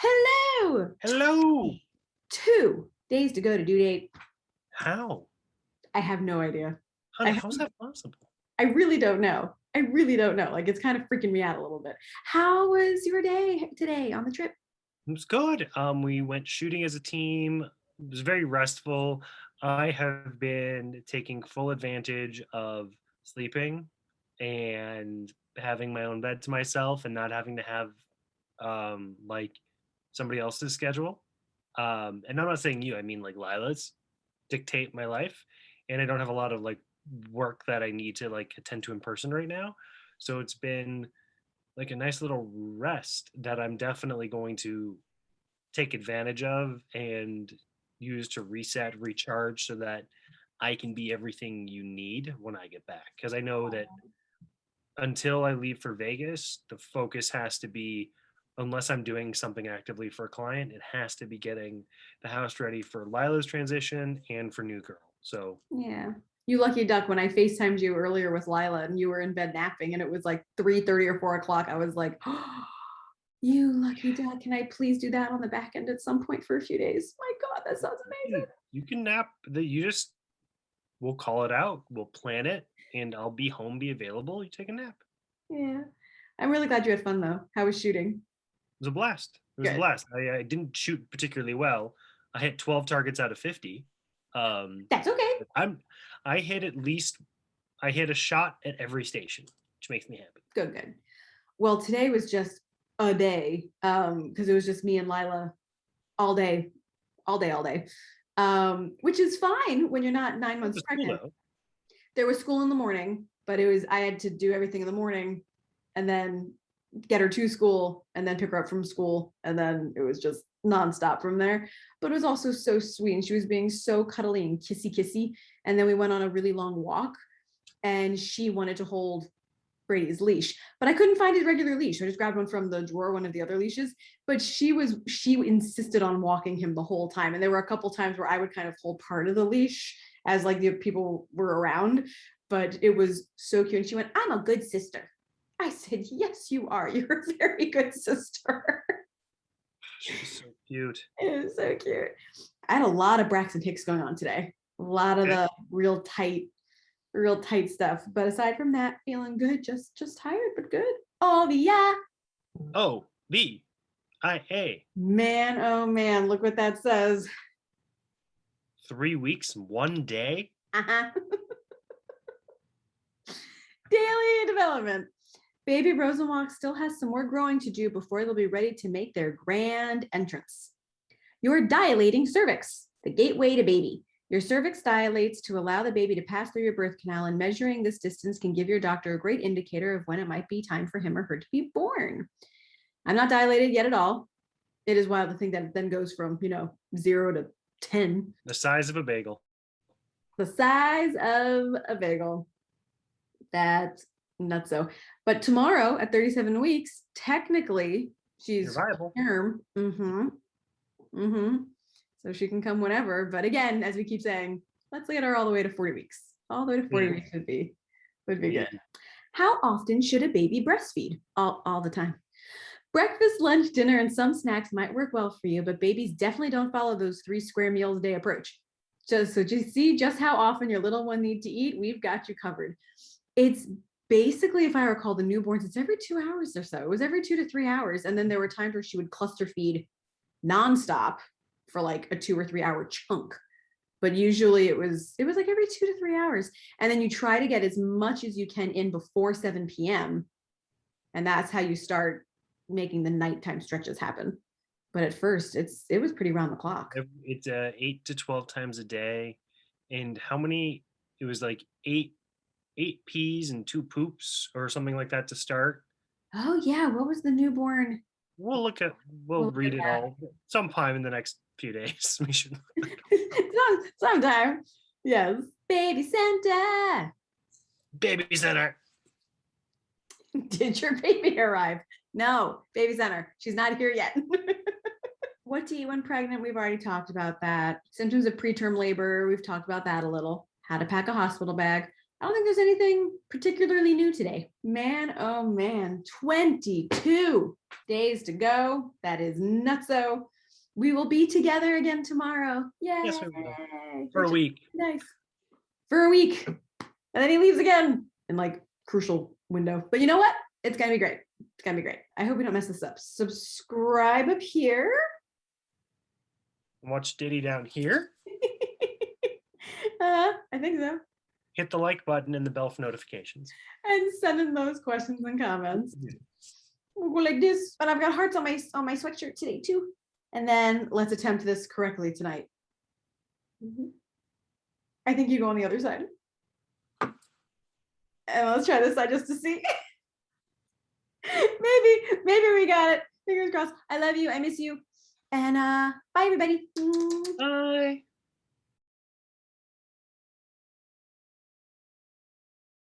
Hello. Hello. 2 days to go to due date. How? I have no idea. Honey, I how's that possible? I really don't know. I really don't know. Like it's kind of freaking me out a little bit. How was your day today on the trip? It was good. We went shooting as a team. It was very restful. I have been taking full advantage of sleeping and having my own bed to myself and not having to have like somebody else's schedule. And I'm not saying you, I mean like Lila's dictate my life. And I don't have a lot of like work that I need to like attend to in person right now. So it's been like a nice little rest that I'm definitely going to take advantage of and use to reset, recharge so that I can be everything you need when I get back. Because I know that until I leave for Vegas, the focus has to be, unless I'm doing something actively for a client, it has to be getting the house ready for Lila's transition and for New Girl. So Yeah. You lucky duck. When I FaceTimed you earlier with Lila and you were in bed napping and it was like 3:30 or 4 o'clock, I was like, oh, you lucky duck. Can I please do that on the back end at some point for a few days? My God, that sounds amazing. you can nap. That you just we'll call it out. We'll plan it, and I'll be home, be available. You take a nap. Yeah. I'm really glad you had fun though. How was shooting? It was a blast. It was a Good. blast. I didn't shoot particularly well. I hit 12 targets out of 50. Um, That's okay. I'm I hit at least I hit a shot at every station, which makes me happy. Good, good. Well, today was just a day because it was just me and Lila all day, all day, all day, which is fine when you're not 9 months The school pregnant. though. There was school in the morning, but it was I had to do everything in the morning and then get her to school and then pick her up from school and then it was just nonstop from there. But it was also so sweet and she was being so cuddly and kissy kissy. And then we went on a really long walk and she wanted to hold Brady's leash, but I couldn't find his regular leash. I just grabbed one from the drawer, one of the other leashes. But she insisted on walking him the whole time, and there were a couple times where I would kind of hold part of the leash as like the people were around. But it was so cute. And she went, "I'm a good sister." I said, "Yes, you are. You're a very good sister." She's so cute. It was so cute. I had a lot of Braxton Hicks going on today. A lot of Okay. the real tight stuff. But aside from that, feeling good, just tired, but good. Oh yeah. Oh, VIA. Man, oh man, look what that says. 3 weeks, 1 day. Uh-huh. Daily development. Baby Rosenwalk still has some more growing to do before they'll be ready to make their grand entrance. Your dilating cervix, the gateway to baby. Your cervix dilates to allow the baby to pass through your birth canal, and measuring this distance can give your doctor a great indicator of when it might be time for him or her to be born. I'm not dilated yet at all. It is wild to think that it then goes from, 0 to 10. The size of a bagel. The size of a bagel. That's nuts. So, but tomorrow at 37 weeks, technically she's You're viable. term. So she can come whenever. But again, as we keep saying, let's get her all the way to 40 weeks. All the way to 40 weeks would be good. How often should a baby breastfeed? All the time. Breakfast, lunch, dinner, and some snacks might work well for you, but babies definitely don't follow those 3 square meals a day approach. Just see just how often your little one needs to eat. We've got you covered. It's basically, if I recall, the newborns, it's every 2 hours or so. It was every 2 to 3 hours. And then there were times where she would cluster feed nonstop for like a 2 or 3 hour chunk. But usually it was like every 2 to 3 hours. And then you try to get as much as you can in before 7 p.m. And that's how you start making the nighttime stretches happen. But at first it was pretty round the clock. It's 8 to 12 times a day. And how many? It was like eight peas and 2 poops or something like that to start. Oh yeah, what was the newborn? We'll read it all sometime in the next few days. We should sometime. Yes. Baby Santa. Baby center. Did your baby arrive? No, baby center. She's not here yet. What to eat when pregnant? We've already talked about that. Symptoms of preterm labor. We've talked about that a little. How to pack a hospital bag. I don't think there's anything particularly new today. Man, oh man, 22 days to go. That is nutso. We will be together again tomorrow. Yay. Yes, we will. For a week. Nice. For a week. And then he leaves again in like crucial window. But you know what? It's gonna be great. It's gonna be great. I hope we don't mess this up. Subscribe up here. Watch Diddy down here. I think so. Hit the like button and the bell for notifications. And send in those questions and comments. We'll go like this. But I've got hearts on my sweatshirt today too. And then let's attempt this correctly tonight. I think you go on the other side. And let's try this side just to see. maybe we got it. Fingers crossed. I love you. I miss you. And bye everybody. Bye.